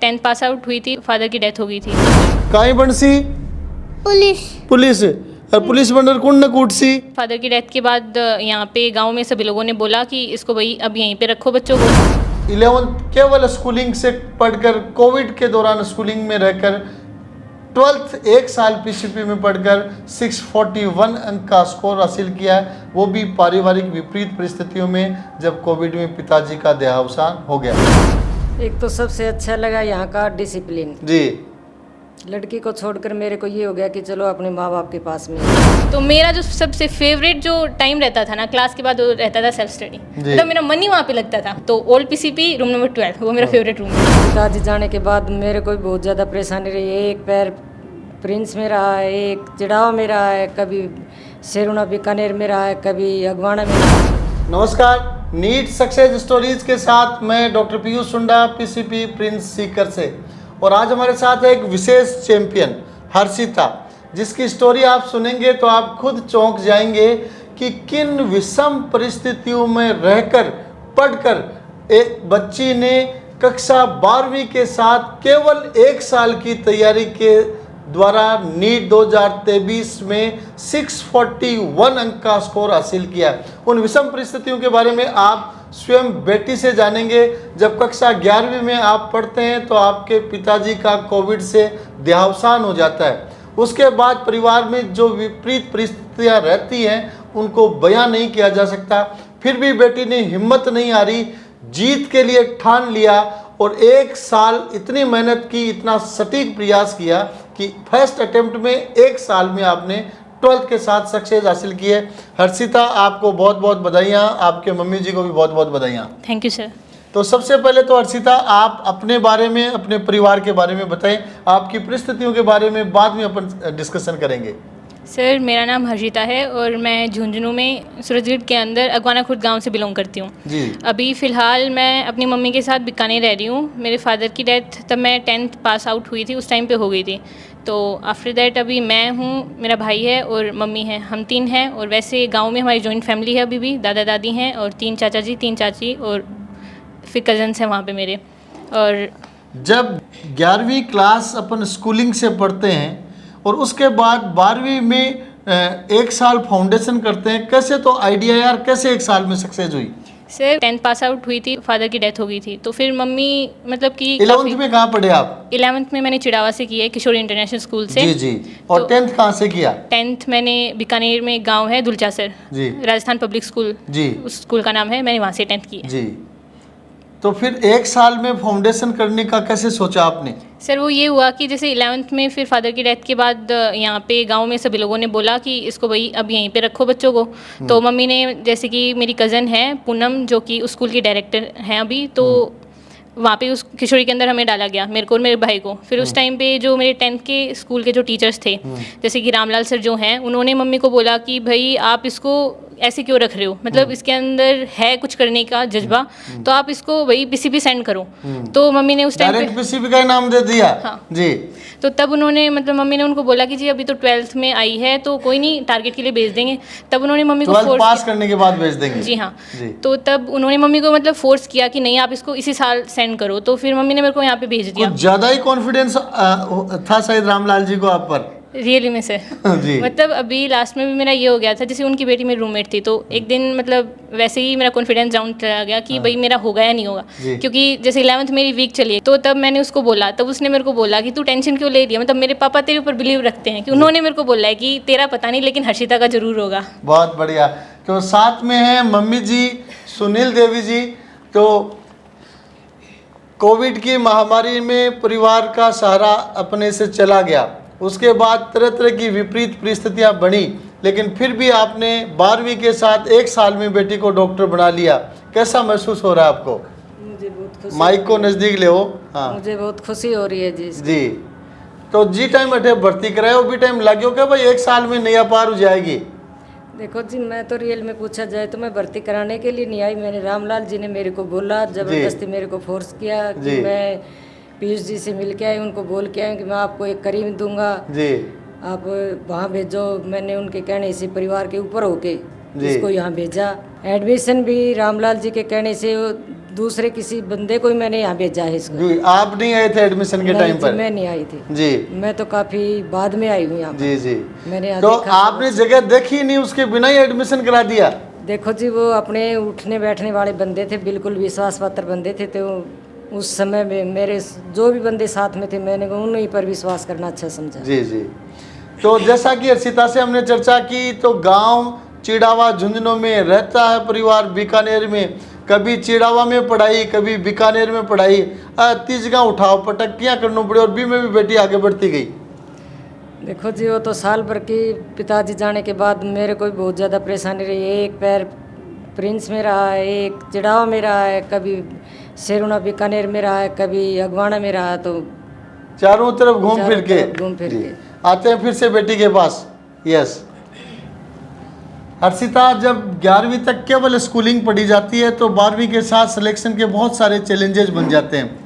10th pass out हुई थी, father की डेथ हो गई थी। काई बनसी पुलिस पुलिस और पुलिस बनर कौन न कूटसी। फादर की डेथ के बाद यहाँ पे गांव में सभी लोगों ने बोला कि इसको भाई अब यहीं पे रखो बच्चों को। 11th केवल स्कूलिंग से पढ़कर कोविड के दौरान स्कूलिंग में रहकर 12th एक साल पीसीपी में पढ़कर 641 अंक का स्कोर हासिल किया है, वो भी पारिवारिक विपरीत परिस्थितियों में जब कोविड में पिताजी का देहावसान हो गया। एक तो सबसे अच्छा लगा यहाँ का डिसिप्लिन। जी लड़की को छोड़कर मेरे को ये हो गया कि चलो अपने माँ बाप के पास में। तो मेरा जो सबसे फेवरेट जो टाइम रहता था ना क्लास के बाद, वो रहता था सेल्फ स्टडी। मतलब मेरा मन ही वहाँ पे लगता था। तो ओल्ड पीसीपी रूम नंबर 12 वो मेरा फेवरेट रूम है। पिताजी जाने के बाद मेरे को भी बहुत ज़्यादा परेशानी रही। एक पैर प्रिंस में रहा है, एक चिड़ावा में रहा है, कभी शेरुना बीकानेर में रहा है, कभी अगवाना में रहा है। नमस्कार, नीट सक्सेस स्टोरीज के साथ मैं डॉक्टर पीयूष सुंडा पीसीपी प्रिंस सीकर से, और आज हमारे साथ है एक विशेष चैंपियन हर्षिता, जिसकी स्टोरी आप सुनेंगे तो आप खुद चौंक जाएंगे कि किन विषम परिस्थितियों में रहकर पढ़कर एक बच्ची ने कक्षा 12वीं के साथ केवल एक साल की तैयारी के द्वारा नीट 2023 में 641 अंक का स्कोर हासिल किया। उन विषम परिस्थितियों के बारे में आप स्वयं बेटी से जानेंगे। जब कक्षा 11वीं में आप पढ़ते हैं तो आपके पिताजी का कोविड से देहावसान हो जाता है। उसके बाद परिवार में जो विपरीत परिस्थितियां रहती हैं उनको बयां नहीं किया जा सकता। फिर भी बेटी ने हिम्मत नहीं हारी, जीत के लिए ठान लिया और एक साल इतनी मेहनत की, इतना सटीक प्रयास किया कि फर्स्ट अटेम्प्ट में एक साल में आपने 12th के साथ सक्सेस हासिल की है। हर्षिता, आपको बहुत बहुत बधाइयाँ, आपके मम्मी जी को भी बहुत बहुत बधाइयाँ। Thank you sir. तो सबसे पहले तो हर्षिता, आप अपने बारे में, अपने परिवार के बारे में बताएं। आपकी परिस्थितियों के बारे में बाद में अपन डिस्कशन करेंगे। सर, मेरा नाम हर्षिता है और मैं झुंझुनू में सूरजगढ़ के अंदर अगवाना खुर्द गांव से बिलोंग करती हूँ जी। अभी फ़िलहाल मैं अपनी मम्मी के साथ बीकानेर रह रही हूँ। मेरे फादर की डेथ तब मैं 10th पास आउट हुई थी, उस टाइम पे हो गई थी। तो आफ्टर दैट अभी मैं हूँ, मेरा भाई है और मम्मी है, हम 3 हैं। और वैसे गांव में हमारी जॉइंट फैमिली है, अभी भी दादा दादी हैं और 3 चाचा जी, 3 चाची और फिर कज़न्स हैं वहाँ पे मेरे। और जब 11वीं क्लास अपन स्कूलिंग से पढ़ते हैं और उसके बाद 12वीं में एक साल फाउंडेशन करते हैं, कैसे तो आइडिया यार, कैसे एक साल में सक्सेस हुई? सर 10th पास आउट हुई थी, फादर की डेथ हो गई थी। तो फिर मम्मी मतलब कि 11th में कहाँ पढ़े आप? 11th में मैंने चिड़ावा से किया है, किशोरी इंटरनेशनल स्कूल से। जी जी। और 10th कहाँ से किया? 10th मैंने बीकानेर में एक गांव है दुलचासर जी। राजस्थान पब्लिक स्कूल, जी। उस स्कूल का नाम है, मैंने वहाँ से 10th की है। जी। तो फिर एक साल में फाउंडेशन करने का कैसे सोचा आपने? सर वो ये हुआ कि जैसे 11th में फिर फादर की डेथ के बाद यहाँ पे गांव में सभी लोगों ने बोला कि इसको भाई अब यहीं पे रखो बच्चों को। तो मम्मी ने, जैसे कि मेरी कज़न है पूनम जो कि उस स्कूल की डायरेक्टर हैं अभी, तो वहाँ पे उस किशोरी के अंदर हमें डाला गया, मेरे को और मेरे भाई को। फिर उस टाइम पे जो मेरे 10th के स्कूल के जो टीचर्स थे, जैसे कि रामलाल सर जो हैं, उन्होंने मम्मी को बोला कि भाई आप इसको ऐसे क्यों रख रहे हो, मतलब इसके अंदर है कुछ करने का जज्बा, तो आप इसको वही पीसीबी सेंड करो। तो मम्मी ने उस टाइम डायरेक्ट पीसीबी का नाम दे दिया। हाँ जी। तो तब उन्होंने, मतलब मम्मी ने उनको बोला कि जी अभी तो 12th में आई है तो कोई नहीं, टारगेट के लिए भेज देंगे। तब उन्होंने मम्मी को 12th पास करने के बाद भेज देंगे। जी हाँ जी। तो तब उन्होंने मम्मी को मतलब फोर्स किया कि नहीं आप इसको इसी साल सेंड करो। तो फिर मम्मी ने मेरे को यहाँ पे भेज दिया। कुछ ज्यादा ही कॉन्फिडेंस था शायद रामलाल जी को आप पर। रियली में सर जी। मतलब अभी लास्ट में भी मेरा ये हो गया था, जैसे उनकी बेटी मेरी रूममेट थी, तो एक दिन मतलब वैसे ही मेरा कॉन्फिडेंस डाउन चला गया कि भाई मेरा होगा या नहीं होगा, क्योंकि जैसे 11th मेरी वीक चली है। तो तब मैंने उसको बोला, तब उसने मेरे को बोला कि तू टेंशन क्यों ले रही है, मतलब मेरे पापा तेरे ऊपर बिलीव रखते हैं, कि उन्होंने मेरे को बोला है कि तेरा पता नहीं लेकिन हर्षिता का जरूर होगा। बहुत बढ़िया। तो साथ में है मम्मी जी सुनील देवी जी। तो कोविड की महामारी में परिवार का सहारा अपने से चला गया, उसके बाद तरह तरह की विपरीत परिस्थितियां बनी, लेकिन फिर भी आपने 12वीं के साथ एक साल में बेटी को डॉक्टर बना लिया। कैसा महसूस हो रहा है आपको? मुझे बहुत खुशी, माइक को नज़दीक ले हो। हाँ मुझे बहुत खुशी हो रही है जी। जी। तो जी टाइम अठे भर्ती कराए भी टाइम लगे क्या भाई एक साल में नया पार हो जाएगी? देखो जी, मैं तो रियल में पूछा जाए तो मैं भर्ती कराने के लिए नहीं आई। मैंने रामलाल जी ने मेरे को बोला, जबरदस्ती मेरे को फोर्स किया कि मैं पीयूष जी से मिल के आई, उनको बोल के आई कि मैं आपको एक करीम दूंगा जी, आप वहाँ भेजो। मैंने उनके कहने से परिवार के ऊपर होके इसको यहाँ भेजा। एडमिशन भी रामलाल जी के कहने से दूसरे किसी बंदे को ही मैंने यहाँ भेजा है इसको। जी, आप नहीं आए थे एडमिशन के नहीं टाइम जी, पर? मैं नहीं आई थी जी मैं तो काफी बाद में आई हूँ यहाँ जी जी। मैंने यहाँ तो देखा आपने जगह देखी नहीं, उसके बिना ही एडमिशन करा दिया? देखो जी, वो अपने उठने बैठने वाले बंदे थे, बिल्कुल विश्वास पात्र बंदे थे। तो उस समय में मेरे जो भी बंदे साथ में थे, मैंने उन्हीं पर विश्वास करना अच्छा समझा। जी जी। तो जैसा कि अर्शिता से हमने चर्चा की, तो गांव चिड़ावा झुंझुनू में रहता है परिवार बीकानेर में। कभी चिड़ावा में पढ़ाई, कभी बीकानेर में पढ़ाई, तीस जगह उठाव पटकियाँ करनी पड़ी और बी में भी बेटी आगे बढ़ती गई। देखो जी, वो तो साल भर की पिताजी जाने के बाद मेरे को भी बहुत ज़्यादा परेशानी रही है। एक पैर प्रिंस में रहा है, एक चिड़ावा में रहा है, कभी शेरुना बीकानेर में रहा है, कभी अगवाना में रहा। तो चारों तरफ घूम फिर के आते हैं फिर से बेटी के पास। यस हर्षिता, जब 11वीं तक केवल स्कूलिंग पढ़ी जाती है तो 12वीं के साथ सिलेक्शन के बहुत सारे चैलेंजेस बन जाते हैं।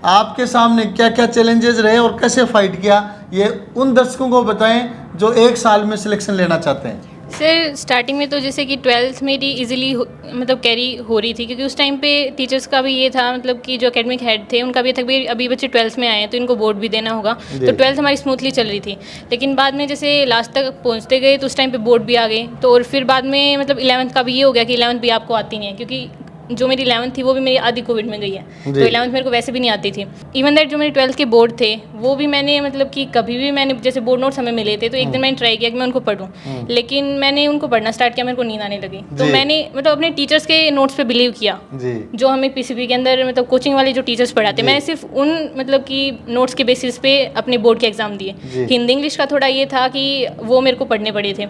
आपके सामने क्या क्या चैलेंजेस रहे और कैसे फाइट किया, ये उन दर्शकों को बताएं जो एक साल में सिलेक्शन लेना चाहते हैं। सर स्टार्टिंग में तो जैसे कि 12th मेरी इजीली मतलब कैरी हो रही थी, क्योंकि उस टाइम पे टीचर्स का भी ये था, मतलब कि जो एकेडमिक हेड थे उनका भी था कि अभी बच्चे 12th में आए हैं तो इनको बोर्ड भी देना होगा। तो 12th हमारी स्मूथली चल रही थी, लेकिन बाद में जैसे लास्ट तक पहुंचते गए तो उस टाइम पे बोर्ड भी आ गए। तो और फिर बाद में मतलब 11th का भी ये हो गया कि 11th भी आपको आती नहीं है, क्योंकि जो मेरी 11th थी वो भी मेरी आधी कोविड में गई है, तो 11th मेरे को वैसे भी नहीं आती थी। इवन दैट जो मेरे 12th के बोर्ड थे वो भी मैंने मतलब कि कभी भी मैंने जैसे बोर्ड नोट्स हमें मिले थे तो एक दिन मैंने ट्राई किया कि मैं उनको पढूं, लेकिन मैंने उनको पढ़ना स्टार्ट किया, मेरे को नींद आने लगी। तो मैंने मतलब अपने टीचर्स के नोट्स पे बिलीव किया जो हमें पीसीबी के अंदर मतलब कोचिंग वाले जो टीचर्स पढ़ाते, मैंने सिर्फ उन मतलब कि नोट्स के बेसिस पे अपने बोर्ड के एग्जाम दिए। हिंदी इंग्लिश का थोड़ा ये था कि वो मेरे को पढ़ने पड़े थे,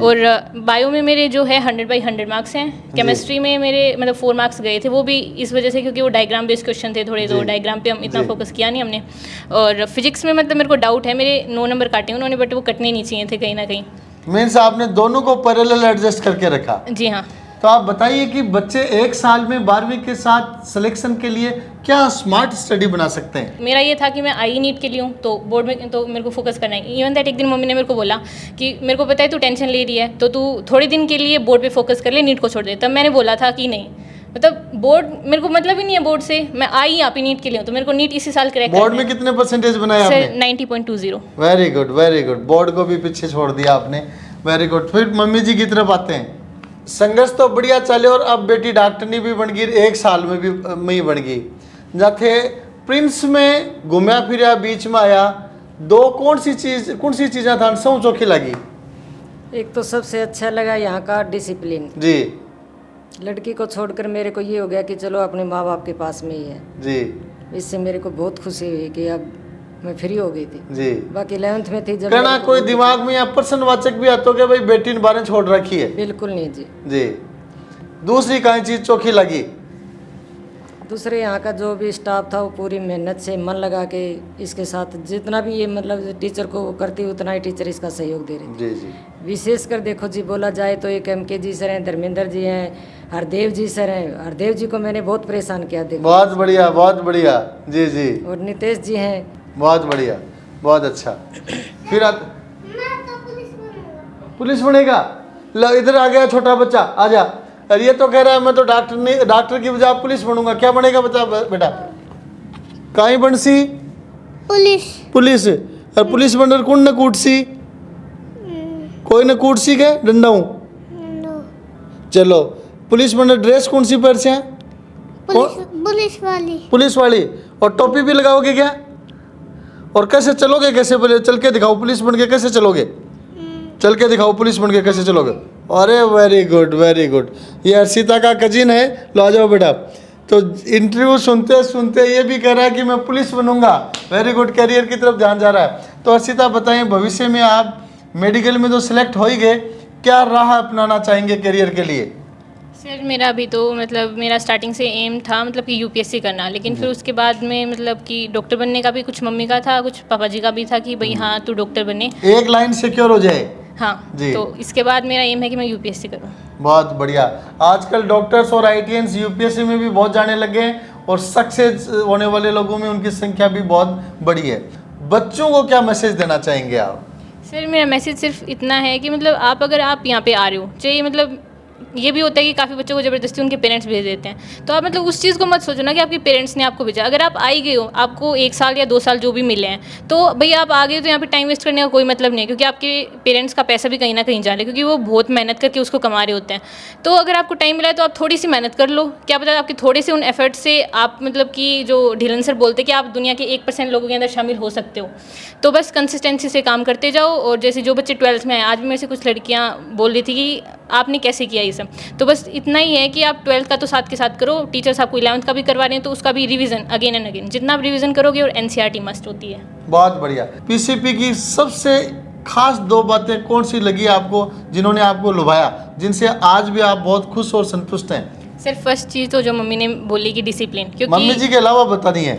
और बायो में मेरे जो है 100/100 मार्क्स हैं। केमिस्ट्री में मेरे मतलब 4 मार्क्स गए थे, वो भी इस वजह से क्योंकि वो डायग्राम बेस्ड क्वेश्चन थे थोड़े, तो डायग्राम पे हम इतना फोकस किया नहीं हमने। और फिजिक्स में मतलब मेरे को डाउट है, मेरे 9 नंबर काटे उन्होंने, बट वो कटने नहीं चाहिए थे कहीं ना कहीं। मीन्स आपने दोनों को पैरेलल एडजस्ट करके रखा। जी हाँ। तो आप बताइए कि बच्चे एक साल में 12वीं के साथ सिलेक्शन के लिए क्या स्मार्ट स्टडी बना सकते हैं? मेरा ये था कि मैं आई नीट के लिए हूँ तो बोर्ड में तो मेरे को फोकस करना है। इवन दैट एक दिन मम्मी ने मेरे को बोला कि मेरे को पता है तू टेंशन ले रही है तो तू थोड़े दिन के लिए बोर्ड पे फोकस कर ले, नीट को छोड़ दे। तब मैंने बोला था कि नहीं, मतलब बोर्ड मेरे को मतलब ही नहीं है बोर्ड से, मैं आई यहाँ पे नीट के लिए हूँ तो मेरे को नीट इसी साल क्रैक करना है। बोर्ड में कितने परसेंटेज बनाए आपने? 90.20। Very good very good. Board को भी पीछे छोड़ दिया आपने, वेरी गुड। फिर मम्मी जी की तरफ आते हैं। संघर्ष तो बढ़िया चले और अब बेटी डॉक्टरनी भी बन गई, एक साल में भी मई बन गई। जाते प्रिंस में घूमया फिर बीच में आया, दो कौन सी चीज़ें था सौ चौकी लगी? एक तो सबसे अच्छा लगा यहाँ का डिसिप्लिन जी। लड़की को छोड़कर मेरे को ये हो गया कि चलो अपने माँ बाप के पास में ही है जी। इससे मेरे को बहुत खुशी हुई कि अब मैं फ्री हो गई थी जी। बाकी 11th में थी जब कहना कोई दिमाग में या प्रश्नवाचक भी आता कि भाई बेटी ने बारे छोड़ रखी है? बिल्कुल नहीं जी। जी। दूसरी कहीं चीज चौकी लगी? दूसरे यहाँ का जो भी स्टाफ था वो पूरी मेहनत से मन लगा के इसके साथ जितना भी ये मतलब टीचर को वो करती उतना ही टीचर इसका सहयोग दे रहे थे। जी जी। विशेषकर देखो जी बोला जाए तो एक MK जी सर हैं, धर्मेंद्र जी हैं, हरदेव जी सर हैं। हरदेव जी को मैंने बहुत परेशान किया देखो। बहुत बढ़िया बहुत बढ़िया। जी जी। और नितेश जी हैं। बहुत बढ़िया बहुत अच्छा। फिर पुलिस बनेगा? लो इधर आ गया छोटा बच्चा, आ जा। और ये तो कह रहा है मैं तो डॉक्टर की बजाय पुलिस बनूंगा। क्या बनेगा बच्चा बेटा? काई बनसी? पुलिस। और पुलिस बनकर कौन न कूटसी? कोई न कूटसी के डंडा हूँ? चलो पुलिस बनकर ड्रेस कौन सी पहन से? पुलिस वाली। और टोपी भी लगाओगे क्या? और कैसे चलोगे? कैसे चल के दिखाओ, पुलिस बन के कैसे चलोगे? चल के दिखाओ पुलिस बन के कैसे चलोगे? अरे वेरी गुड वेरी गुड। ये अर्शिता का कजिन है, लो आ जाओ बेटा। तो इंटरव्यू सुनते सुनते ये भी कह रहा है कि मैं पुलिस बनूंगा। वेरी गुड, कैरियर की तरफ ध्यान जा रहा है। तो अर्शिता बताइए, भविष्य में आप मेडिकल में तो सिलेक्ट हो ही गए, क्या राह अपनाना चाहेंगे करियर के लिए? सर मेरा अभी तो मतलब मेरा स्टार्टिंग से एम था मतलब कि UPSC करना, लेकिन फिर उसके बाद में मतलब कि डॉक्टर बनने का भी कुछ मम्मी का था, कुछ पापा जी का भी था कि भाई हाँ तू डॉक्टर बने, एक लाइन सिक्योर हो जाए। हाँ जी। तो इसके बाद मेरा एम है कि मैं UPSC करूँ। बहुत बढ़िया। आजकल डॉक्टर्स और IITians UPSC में भी बहुत जाने लगे हैं और सक्सेस होने वाले लोगों में उनकी संख्या भी बहुत बड़ी है। बच्चों को क्या मैसेज देना चाहेंगे आप? सर मेरा मैसेज सिर्फ इतना है कि मतलब आप अगर आप यहाँ पे आ रहे हो, चाहे मतलब ये भी होता है कि काफ़ी बच्चों को ज़बरदस्ती उनके पेरेंट्स भेज देते हैं। तो आप मतलब उस चीज़ को मत सोचो ना कि आपके पेरेंट्स ने आपको भेजा। अगर आप आ ही गए हो, आपको 1 साल या 2 साल जो भी मिले हैं, तो भैया आप आ गए हो तो यहाँ पे टाइम वेस्ट करने का कोई मतलब नहीं है, क्योंकि आपके पेरेंट्स का पैसा भी कहीं ना कहीं जा रहा है, क्योंकि वो बहुत मेहनत करके उसको कमा रहे होते हैं। तो अगर आपको टाइम मिला है तो आप थोड़ी सी मेहनत कर लो, क्या पता आपके थोड़े से उन एफर्ट से आप मतलब कि जो ढीलन सर बोलते हैं कि आप दुनिया के 1% लोगों के अंदर शामिल हो सकते हो। तो बस कंसिस्टेंसी से काम करते जाओ। और जैसे जो बच्चे 12th में आए, आज भी मेरे से कुछ लड़कियाँ बोल रही थी कि आपने कैसे किया ये सब, तो बस इतना ही है कि आप 12th का तो साथ के साथ करो, टीचर्स आपको 11th का भी करवा रहे हैं तो उसका भी रिवीजन अगेन एंड अगेन, जितना आप रिवीजन करोगे। और एनसीईआरटी मस्ट होती है। बहुत बढ़िया। पीसीपी की सबसे खास 2 बातें कौन सी लगी आपको, जिन्होंने आपको लुभाया, जिनसे आज भी आप बहुत खुश और संतुष्ट हैं? सर फर्स्ट चीज़ तो जो मम्मी ने बोली कि डिसिप्लिन, मम्मी क्योंकि जी के अलावा बतानी है।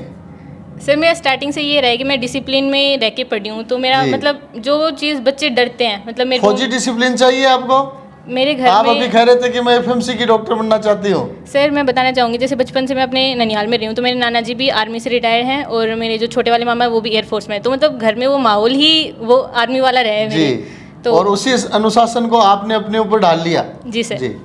सर मेरा स्टार्टिंग से ये रहा है कि मैं डिसिप्लिन में रह के पढ़ी हूँ। तो मेरा जी। मतलब जो चीज़ बच्चे डरते हैं, मतलब मेरे फौजी डिसिप्लिन चाहिए आपको? मेरे घर आप अभी में कह रहे थे कि मैं एफएमसी की डॉक्टर बनना चाहती हूँ। सर मैं बताना चाहूँगी, जैसे बचपन से मैं अपने ननिहाल में रही हूँ, तो मेरे नाना जी भी आर्मी से रिटायर हैं और मेरे जो छोटे वाले मामा है वो भी एयरफोर्स में है। तो मतलब घर में वो माहौल ही वो आर्मी वाला रहा है जी। मेरे। तो और उसी अनुशासन को आपने अपने ऊपर डाल लिया। जी सर। जी।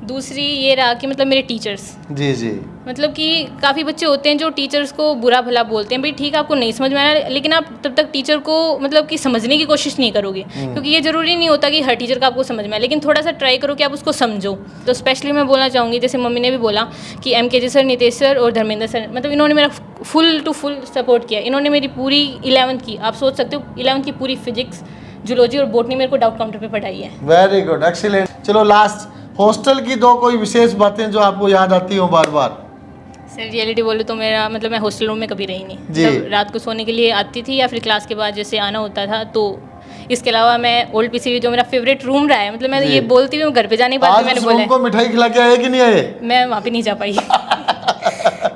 दूसरी ये रहा कि मतलब मेरे टीचर्स, जी जी मतलब कि काफ़ी बच्चे होते हैं जो टीचर्स को बुरा भला बोलते हैं। भाई ठीक है, आपको नहीं समझ में आया, लेकिन आप तब तक टीचर को मतलब कि समझने की कोशिश नहीं करोगे, क्योंकि ये ज़रूरी नहीं होता कि हर टीचर का आपको समझ में आए, लेकिन थोड़ा सा ट्राई करो कि आप उसको समझो। तो स्पेशली मैं बोलना चाहूँगी, जैसे मम्मी ने भी बोला कि MKG सर, नितेश सर और धर्मेंद्र सर, मतलब इन्होंने मेरा फुल टू फुल सपोर्ट किया। इन्होंने मेरी पूरी 11th की, आप सोच सकते हो 11th की पूरी फिजिक्स, जूलॉजी और बॉटनी मेरे को डाउट काउंटर पे पढ़ाई है। Very good, excellent. चलो लास्ट, हॉस्टल की 2 कोई विशेष बातें जो आपको याद आती हो बार बार? सर रियलिटी बोले तो मेरा मतलब मैं हॉस्टल रूम में कभी रही नहीं। जी। जब रात को सोने के लिए आती थी या फिर क्लास के बाद जैसे आना होता था, तो इसके अलावा मैं ओल्ड पीसीबी जो मेरा फेवरेट रूम रहा है, मतलब मैं जी। ये बोलती हूँ घर पे जाने के बाद भी आज मैंने उस बोला रूम को मिठाई खिला के आए कि नहीं आए? है, मैं वहाँ पे नहीं जा पाई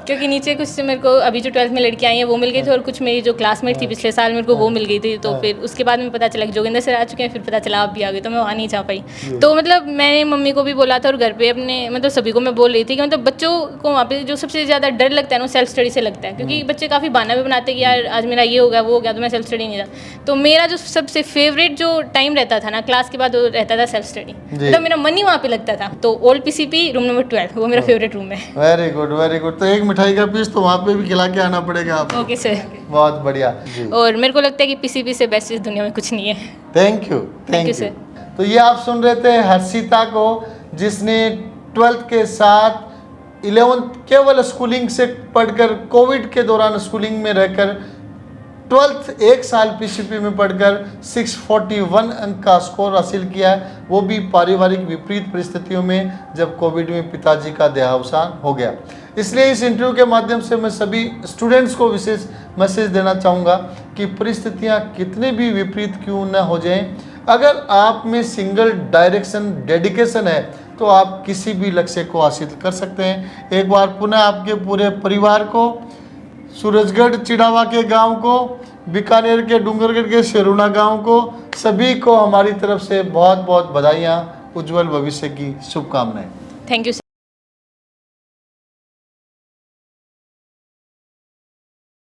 क्योंकि नीचे कुछ मेरे को अभी जो 12th में लड़कियाँ आई हैं वो मिल गई थी, और कुछ मेरी जो क्लासमेट थी पिछले साल मेरे को वो मिल गई थी। तो फिर उसके बाद में पता चला कि जोगिंदर सर आ चुके हैं, फिर पता चला आप भी आ गए, तो मैं वहाँ नहीं जा पाई। तो मतलब मैंने मम्मी को भी बोला था और घर पे अपने मतलब सभी को मैं बोल रही थी कि मतलब बच्चों को वहाँ पे जो सबसे ज़्यादा डर लगता है ना, सेल्फ स्टडी से लगता है, क्योंकि बच्चे काफ़ी बहाना भी बनाते हैं कि यार आज मेरा ये हो गया वो हो गया, तो मैं सेल्फ स्टडी नहीं जाता। तो मेरा जो सबसे फेवरेट जो टाइम रहता था ना क्लास के बाद, वो रहता था सेल्फ स्टडी, मतलब मेरा मन ही वहाँ पे लगता था। तो ओल्ड पीसीपी रूम नंबर 12 वो मेरा फेवरेट रूम है। Very good very good. तो एक मिठाई का पीस तो वहाँ पे भी खिला के आना पड़ेगा आपको। Okay sir. बहुत बढ़िया जी। और मेरे को लगता है कि पीसीबी से बेस्ट चीज़ दुनिया में कुछ नहीं है। Thank you Thank you, sir. तो ये आप सुन रहे थे हर्षिता को, जिसने 12th के साथ 11th केवल स्कूलिंग से पढ़कर, कोविड के दौरान स्कूलिंग में रहकर 12th 1 साल पीसीपी में पढ़कर 641 अंक का स्कोर हासिल किया है, वो भी पारिवारिक विपरीत परिस्थितियों में, जब कोविड में पिताजी का देहावसान हो गया। इसलिए इस इंटरव्यू के माध्यम से मैं सभी स्टूडेंट्स को विशेष मैसेज देना चाहूँगा कि परिस्थितियाँ कितने भी विपरीत क्यों न हो जाएं, अगर आप में सिंगल डायरेक्शन डेडिकेशन है तो आप किसी भी लक्ष्य को हासिल कर सकते हैं। एक बार पुनः आपके पूरे परिवार को, सूरजगढ़ चिड़ावा के गांव को, बीकानेर के डूंगरगढ़ के शेरुना गांव को, सभी को हमारी तरफ से बहुत बहुत बधाइयाँ, उज्जवल भविष्य की शुभकामनाएं। Thank you.